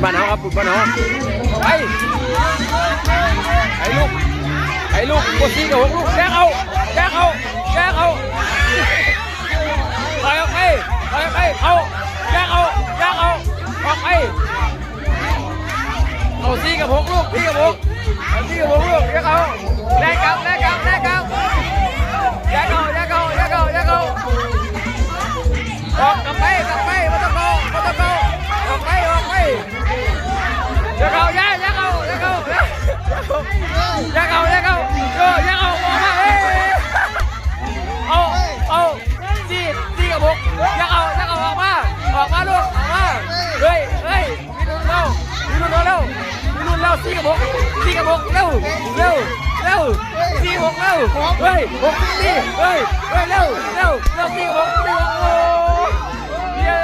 บ้านเขาครับปุ่นบ้านเขาไปไอ้ลูกกด4 กับ 6ลูกแยกเอาถอยออกไปเอาแยกเอาออกไปเอา4 กับ 6ลูก4 กับ 6เอา4 กับ 6ลูกแยกเอาแลกเอาออกกลับไปไม่ต้องเข้าออกไปแยกเอาออกมาเอา4 กับ 6แยกเอาออกมาลูกเฮ้ยมีรุ่นแล้ว4 กับ 6เร็ว4 กับ 6เร็วเฮ้ย6 4เร็ว4 กับ 6โอ้เย้